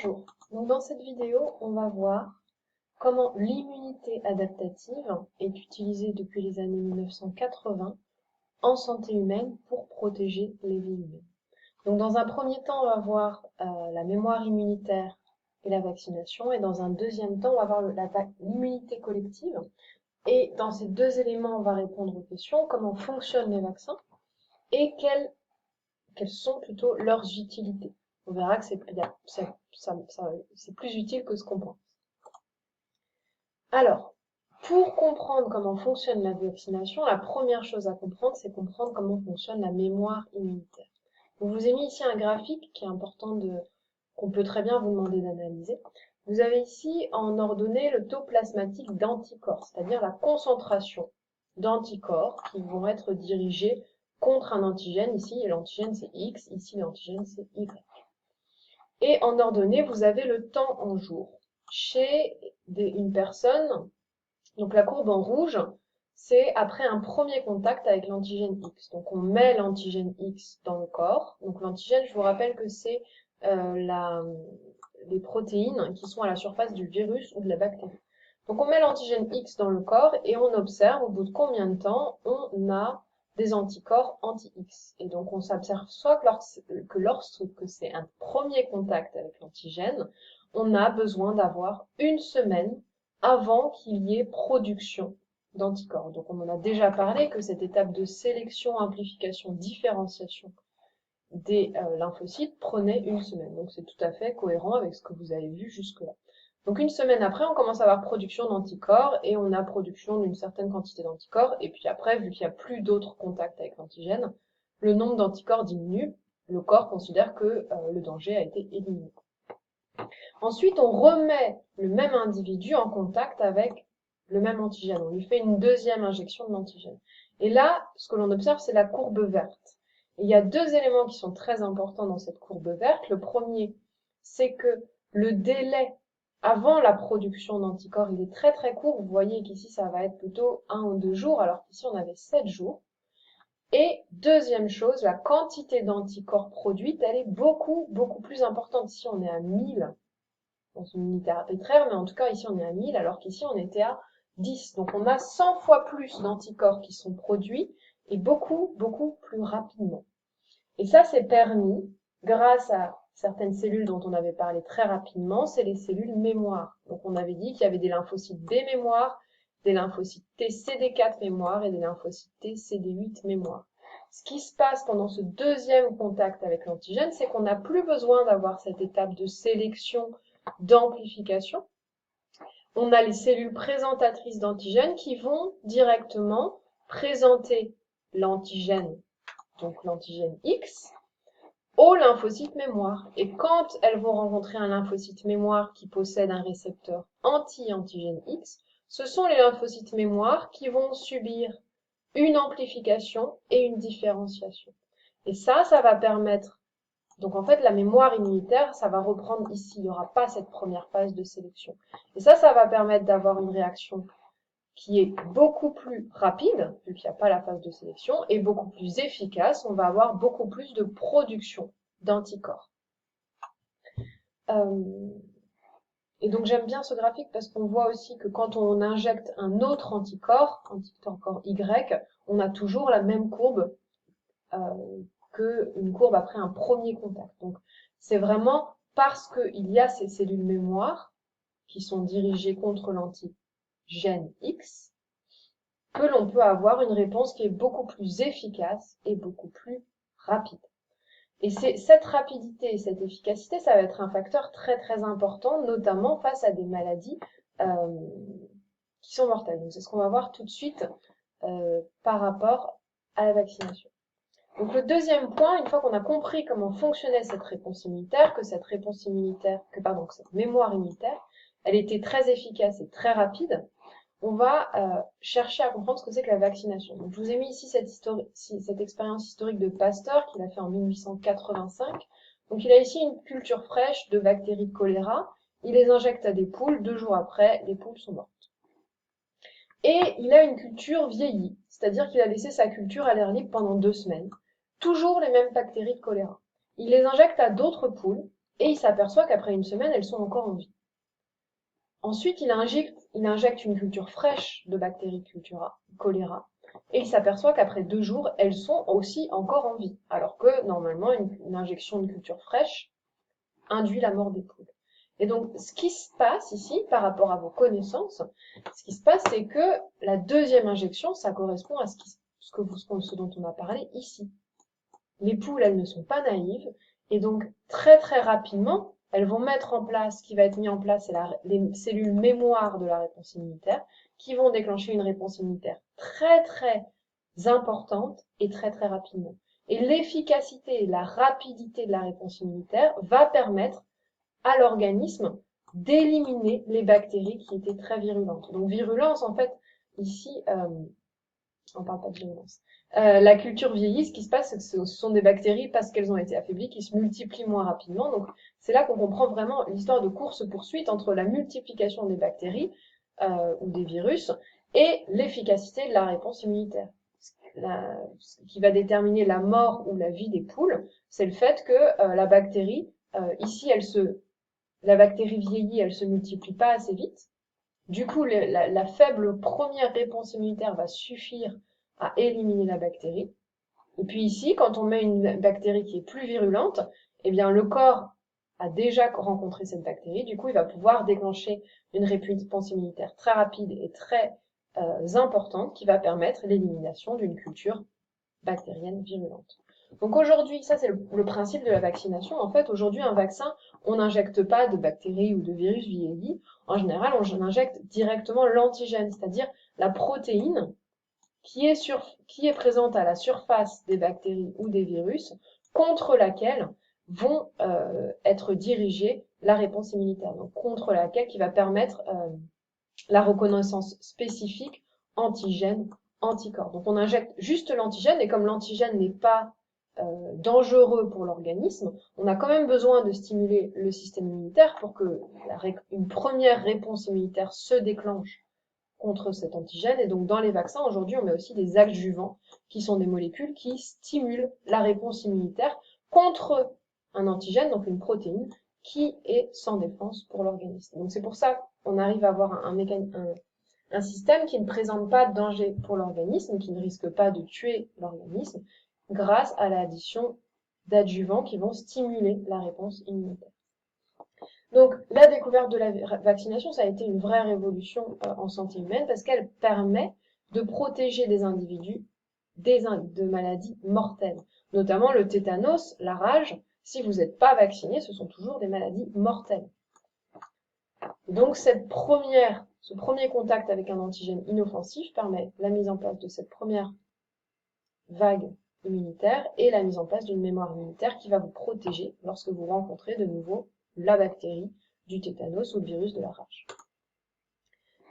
Bonjour, donc dans cette vidéo, on va voir comment l'immunité adaptative est utilisée depuis les années 1980 en santé humaine pour protéger les vies humaines. Donc dans un premier temps, on va voir la mémoire immunitaire et la vaccination, et dans un deuxième temps, on va voir l'immunité collective. Et dans ces deux éléments, on va répondre aux questions, comment fonctionnent les vaccins et quelles sont plutôt leurs utilités. On verra que c'est plus utile que ce qu'on pense. Alors, pour comprendre comment fonctionne la vaccination, la première chose à comprendre, c'est comprendre comment fonctionne la mémoire immunitaire. Donc, je vous ai mis ici un graphique qui est important qu'on peut très bien vous demander d'analyser. Vous avez ici en ordonnée le taux plasmatique d'anticorps, c'est-à-dire la concentration d'anticorps qui vont être dirigés contre un antigène. Ici, l'antigène c'est X, ici l'antigène c'est Y. Et en ordonnée, vous avez le temps en jours. Chez une personne, donc la courbe en rouge, c'est après un premier contact avec l'antigène X. Donc on met l'antigène X dans le corps. Donc l'antigène, je vous rappelle que c'est les protéines qui sont à la surface du virus ou de la bactérie. Donc on met l'antigène X dans le corps et on observe au bout de combien de temps on a des anticorps anti-X. Et donc on s'observe soit que lorsque c'est un premier contact avec l'antigène, on a besoin d'avoir une semaine avant qu'il y ait production d'anticorps. Donc on en a déjà parlé que cette étape de sélection, amplification, différenciation des lymphocytes prenait une semaine. Donc c'est tout à fait cohérent avec ce que vous avez vu jusque-là. Donc une semaine après, on commence à avoir production d'anticorps et on a production d'une certaine quantité d'anticorps. Et puis après, vu qu'il n'y a plus d'autres contacts avec l'antigène, le nombre d'anticorps diminue. Le corps considère que le danger a été éliminé. Ensuite, on remet le même individu en contact avec le même antigène. On lui fait une deuxième injection de l'antigène. Et là, ce que l'on observe, c'est la courbe verte. Et il y a deux éléments qui sont très importants dans cette courbe verte. Le premier, c'est que le délai avant la production d'anticorps, il est très très court. Vous voyez qu'ici, ça va être plutôt 1 ou 2 jours, alors qu'ici, on avait 7 jours. Et deuxième chose, la quantité d'anticorps produite, elle est beaucoup plus importante. Ici, on est à 1000 dans une unité arbitraire, mais en tout cas, ici, on est à 1000, alors qu'ici, on était à 10. Donc, on a 100 fois plus d'anticorps qui sont produits et beaucoup plus rapidement. Et ça, c'est permis grâce à certaines cellules dont on avait parlé très rapidement, c'est les cellules mémoire. Donc, on avait dit qu'il y avait des lymphocytes B mémoire, des lymphocytes T CD4 mémoire et des lymphocytes T CD8 mémoire. Ce qui se passe pendant ce deuxième contact avec l'antigène, c'est qu'on n'a plus besoin d'avoir cette étape de sélection, d'amplification. On a les cellules présentatrices d'antigènes qui vont directement présenter l'antigène, donc l'antigène X, aux lymphocytes mémoire. Et quand elles vont rencontrer un lymphocyte mémoire qui possède un récepteur anti-antigène X, ce sont les lymphocytes mémoire qui vont subir une amplification et une différenciation. Et ça va permettre, donc en fait la mémoire immunitaire, ça va reprendre ici, il n'y aura pas cette première phase de sélection. Et ça va permettre d'avoir une réaction qui est beaucoup plus rapide, vu qu'il n'y a pas la phase de sélection, et beaucoup plus efficace. On va avoir beaucoup plus de production d'anticorps. Et donc j'aime bien ce graphique parce qu'on voit aussi que quand on injecte un autre anticorps Y, on a toujours la même courbe qu'une courbe après un premier contact. Donc c'est vraiment parce qu'il y a ces cellules mémoire qui sont dirigées contre l'antigène X, que l'on peut avoir une réponse qui est beaucoup plus efficace et beaucoup plus rapide. Et cette rapidité et cette efficacité, ça va être un facteur très important, notamment face à des maladies qui sont mortelles. Donc c'est ce qu'on va voir tout de suite par rapport à la vaccination. Donc le deuxième point, une fois qu'on a compris comment fonctionnait cette réponse immunitaire, que cette mémoire immunitaire, elle était très efficace et très rapide, on va chercher à comprendre ce que c'est que la vaccination. Donc, je vous ai mis ici cette expérience historique de Pasteur qu'il a fait en 1885. Donc, il a ici une culture fraîche de bactéries de choléra. Il les injecte à des poules. 2 jours après, les poules sont mortes. Et il a une culture vieillie, c'est-à-dire qu'il a laissé sa culture à l'air libre pendant 2 semaines. Toujours les mêmes bactéries de choléra. Il les injecte à d'autres poules et il s'aperçoit qu'après une semaine, elles sont encore en vie. Ensuite, il injecte une culture fraîche de bactéries choléra, et il s'aperçoit qu'après 2 jours, elles sont aussi encore en vie, alors que normalement, une injection de culture fraîche induit la mort des poules. Et donc, ce qui se passe ici, par rapport à vos connaissances, ce qui se passe, c'est que la deuxième injection, ça correspond à ce dont on a parlé ici. Les poules, elles ne sont pas naïves, et donc très très rapidement, elles vont mettre en place, ce qui va être mis en place, c'est les cellules mémoire de la réponse immunitaire, qui vont déclencher une réponse immunitaire très très importante et très très rapidement. Et l'efficacité et la rapidité de la réponse immunitaire va permettre à l'organisme d'éliminer les bactéries qui étaient très virulentes. Donc virulence, en fait, ici, on parle pas de virulence. La culture vieillit, ce qui se passe, c'est que ce sont des bactéries, parce qu'elles ont été affaiblies, qui se multiplient moins rapidement. Donc c'est là qu'on comprend vraiment l'histoire de course-poursuite entre la multiplication des bactéries ou des virus et l'efficacité de la réponse immunitaire. Ce qui va déterminer la mort ou la vie des poules, c'est le fait que la bactérie, ici, la bactérie vieillit, elle se multiplie pas assez vite. Du coup, la faible première réponse immunitaire va suffire à éliminer la bactérie. Et puis ici, quand on met une bactérie qui est plus virulente, eh bien le corps a déjà rencontré cette bactérie. Du coup, il va pouvoir déclencher une réponse immunitaire très rapide et très importante qui va permettre l'élimination d'une culture bactérienne virulente. Donc aujourd'hui, ça c'est le principe de la vaccination. En fait, aujourd'hui, un vaccin, on n'injecte pas de bactéries ou de virus vieillis. En général, on injecte directement l'antigène, c'est-à-dire la protéine qui est présente à la surface des bactéries ou des virus, contre laquelle vont être dirigée la réponse immunitaire, donc contre laquelle qui va permettre la reconnaissance spécifique antigène-anticorps. Donc on injecte juste l'antigène, et comme l'antigène n'est pas dangereux pour l'organisme, on a quand même besoin de stimuler le système immunitaire pour que une première réponse immunitaire se déclenche contre cet antigène. Et donc dans les vaccins, aujourd'hui, on met aussi des adjuvants, qui sont des molécules qui stimulent la réponse immunitaire contre un antigène, donc une protéine, qui est sans défense pour l'organisme. Donc c'est pour ça qu'on arrive à avoir un système qui ne présente pas de danger pour l'organisme, qui ne risque pas de tuer l'organisme, grâce à l'addition d'adjuvants qui vont stimuler la réponse immunitaire. Donc la découverte de la vaccination, ça a été une vraie révolution en santé humaine, parce qu'elle permet de protéger des individus de maladies mortelles, notamment le tétanos, la rage. Si vous n'êtes pas vacciné, ce sont toujours des maladies mortelles. Donc ce premier contact avec un antigène inoffensif permet la mise en place de cette première vague immunitaire et la mise en place d'une mémoire immunitaire qui va vous protéger lorsque vous rencontrez de nouveau la bactérie du tétanos ou le virus de la rage.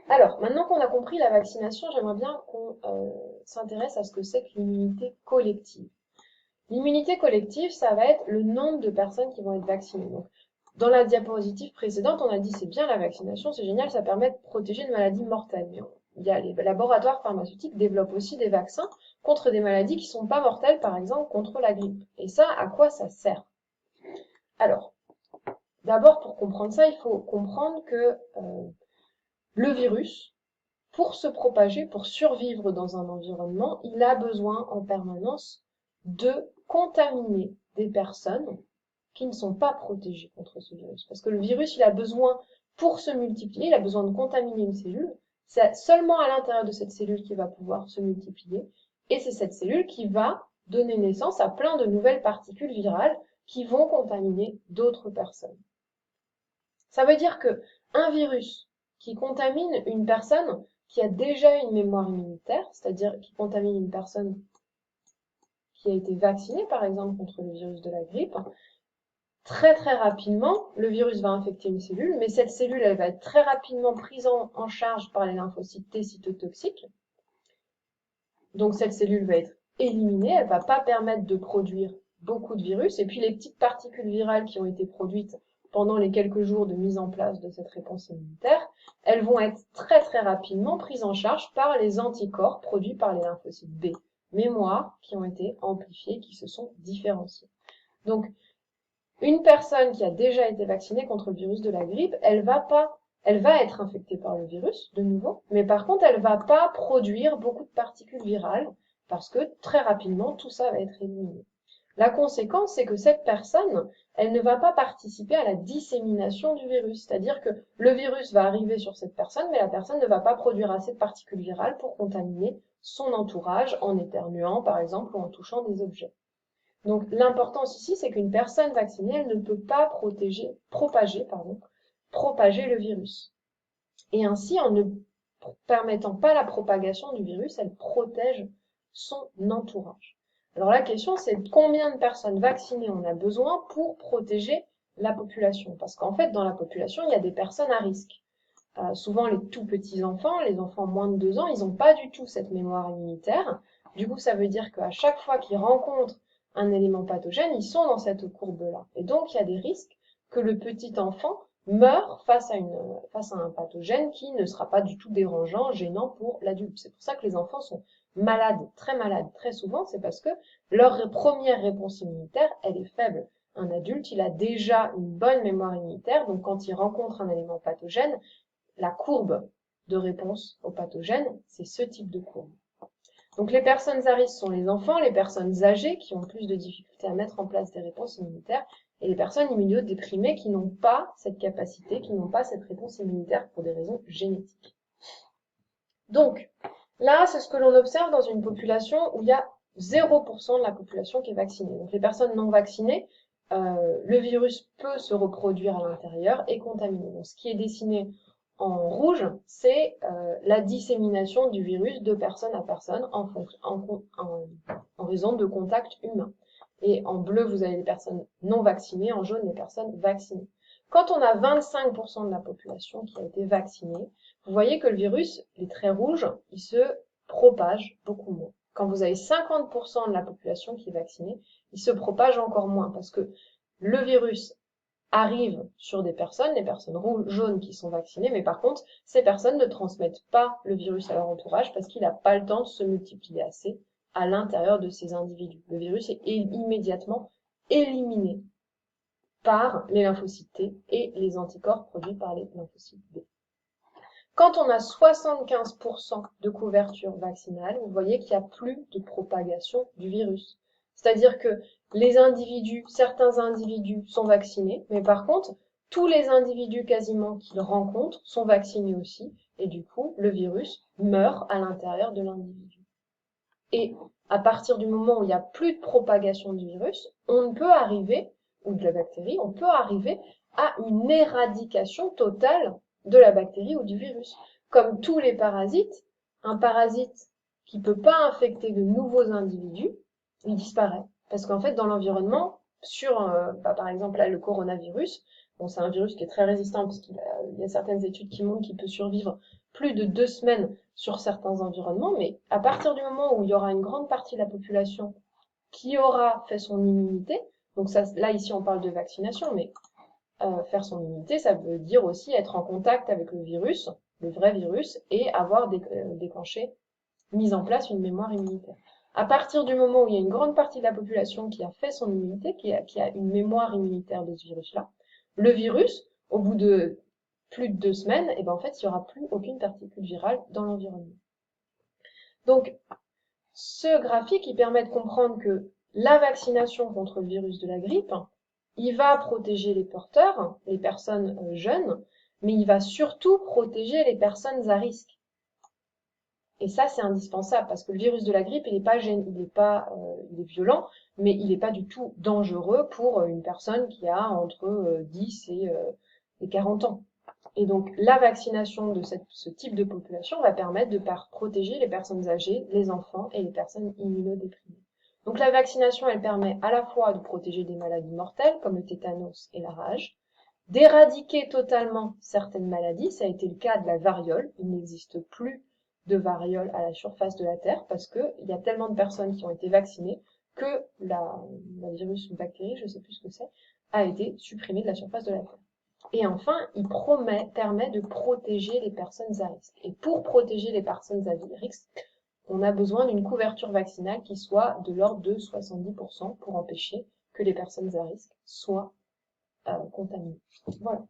Alors, maintenant qu'on a compris la vaccination, j'aimerais bien qu'on s'intéresse à ce que c'est que l'immunité collective. L'immunité collective, ça va être le nombre de personnes qui vont être vaccinées. Donc, dans la diapositive précédente, on a dit c'est bien la vaccination, c'est génial, ça permet de protéger de maladies mortelles. Mais les laboratoires pharmaceutiques développent aussi des vaccins contre des maladies qui ne sont pas mortelles, par exemple contre la grippe. Et ça, à quoi ça sert? Alors, d'abord, pour comprendre ça, il faut comprendre que le virus, pour se propager, pour survivre dans un environnement, il a besoin en permanence de contaminer des personnes qui ne sont pas protégées contre ce virus. Parce que le virus, il a besoin, pour se multiplier, il a besoin de contaminer une cellule. C'est seulement à l'intérieur de cette cellule qu'il va pouvoir se multiplier. Et c'est cette cellule qui va donner naissance à plein de nouvelles particules virales qui vont contaminer d'autres personnes. Ça veut dire que un virus qui contamine une personne qui a déjà une mémoire immunitaire, c'est-à-dire qui contamine une personne qui a été vaccinée, par exemple, contre le virus de la grippe, très très rapidement, le virus va infecter une cellule, mais cette cellule, elle va être très rapidement prise en charge par les lymphocytes T cytotoxiques. Donc cette cellule va être éliminée, elle ne va pas permettre de produire beaucoup de virus, et puis les petites particules virales qui ont été produites pendant les quelques jours de mise en place de cette réponse immunitaire, elles vont être très très rapidement prises en charge par les anticorps produits par les lymphocytes B mémoire qui ont été amplifiés, qui se sont différenciés. Donc, Une personne qui a déjà été vaccinée contre le virus de la grippe, elle va être infectée par le virus, de nouveau, mais par contre, elle va pas produire beaucoup de particules virales, parce que très rapidement, tout ça va être éliminé. La conséquence, c'est que cette personne, elle ne va pas participer à la dissémination du virus. C'est-à-dire que le virus va arriver sur cette personne, mais la personne ne va pas produire assez de particules virales pour contaminer son entourage en éternuant, par exemple, ou en touchant des objets. Donc, l'importance ici, c'est qu'une personne vaccinée, elle ne peut pas propager le virus. Et ainsi, en ne permettant pas la propagation du virus, elle protège son entourage. Alors la question, c'est combien de personnes vaccinées on a besoin pour protéger la population? Parce qu'en fait, dans la population, il y a des personnes à risque. Souvent, les tout petits enfants, les enfants moins de 2 ans, ils n'ont pas du tout cette mémoire immunitaire. Du coup, ça veut dire qu'à chaque fois qu'ils rencontrent un élément pathogène, ils sont dans cette courbe-là. Et donc, il y a des risques que le petit enfant meure face à un pathogène qui ne sera pas du tout dérangeant, gênant pour l'adulte. C'est pour ça que les enfants sont malades, très souvent, c'est parce que leur première réponse immunitaire, elle est faible. Un adulte, il a déjà une bonne mémoire immunitaire, donc quand il rencontre un élément pathogène, la courbe de réponse au pathogène, c'est ce type de courbe. Donc les personnes à risque sont les enfants, les personnes âgées qui ont plus de difficultés à mettre en place des réponses immunitaires, et les personnes immunodéprimées qui n'ont pas cette capacité, qui n'ont pas cette réponse immunitaire pour des raisons génétiques. Donc, là, c'est ce que l'on observe dans une population où il y a 0% de la population qui est vaccinée. Donc les personnes non vaccinées, le virus peut se reproduire à l'intérieur et contaminer. Donc ce qui est dessiné en rouge, c'est la dissémination du virus de personne à personne en raison de contacts humains. Et en bleu, vous avez les personnes non vaccinées, en jaune, les personnes vaccinées. Quand on a 25% de la population qui a été vaccinée, vous voyez que le virus, les traits rouges, il se propage beaucoup moins. Quand vous avez 50% de la population qui est vaccinée, il se propage encore moins parce que le virus arrive sur des personnes, les personnes jaunes qui sont vaccinées, mais par contre, ces personnes ne transmettent pas le virus à leur entourage parce qu'il n'a pas le temps de se multiplier assez à l'intérieur de ces individus. Le virus est immédiatement éliminé par les lymphocytes T et les anticorps produits par les lymphocytes B. Quand on a 75% de couverture vaccinale, vous voyez qu'il n'y a plus de propagation du virus. C'est-à-dire que certains individus sont vaccinés, mais par contre, tous les individus quasiment qu'ils rencontrent sont vaccinés aussi, et du coup, le virus meurt à l'intérieur de l'individu. Et à partir du moment où il n'y a plus de propagation du virus, on peut arriver, ou de la bactérie, on peut arriver à une éradication totale de la bactérie ou du virus. Comme tous les parasites, un parasite qui ne peut pas infecter de nouveaux individus, il disparaît. Parce qu'en fait, dans l'environnement, par exemple, là, le coronavirus, bon, c'est un virus qui est très résistant parce qu'il y a certaines études qui montrent qu'il peut survivre plus de 2 semaines sur certains environnements, mais à partir du moment où il y aura une grande partie de la population qui aura fait son immunité, donc ça, là ici on parle de vaccination, mais faire son immunité, ça veut dire aussi être en contact avec le virus, le vrai virus, et avoir mis en place une mémoire immunitaire. À partir du moment où il y a une grande partie de la population qui a fait son immunité, qui a une mémoire immunitaire de ce virus-là, le virus, au bout de plus de 2 semaines, et ben en fait, il n'y aura plus aucune particule virale dans l'environnement. Donc, ce graphique, il permet de comprendre que la vaccination contre le virus de la grippe, il va protéger les porteurs, les personnes jeunes, mais il va surtout protéger les personnes à risque. Et ça, c'est indispensable parce que le virus de la grippe, il est violent, mais il n'est pas du tout dangereux pour une personne qui a entre 10 et 40 ans. Et donc, la vaccination de ce type de population va permettre de protéger les personnes âgées, les enfants et les personnes immunodéprimées. Donc, la vaccination, elle permet à la fois de protéger des maladies mortelles comme le tétanos et la rage, d'éradiquer totalement certaines maladies. Ça a été le cas de la variole. Il n'existe plus de variole à la surface de la Terre parce qu'il y a tellement de personnes qui ont été vaccinées que la virus ou bactérie, je ne sais plus ce que c'est, a été supprimée de la surface de la Terre. Et enfin, il permet de protéger les personnes à risque. Et pour protéger les personnes à risque, on a besoin d'une couverture vaccinale qui soit de l'ordre de 70% pour empêcher que les personnes à risque soient contaminé. Voilà.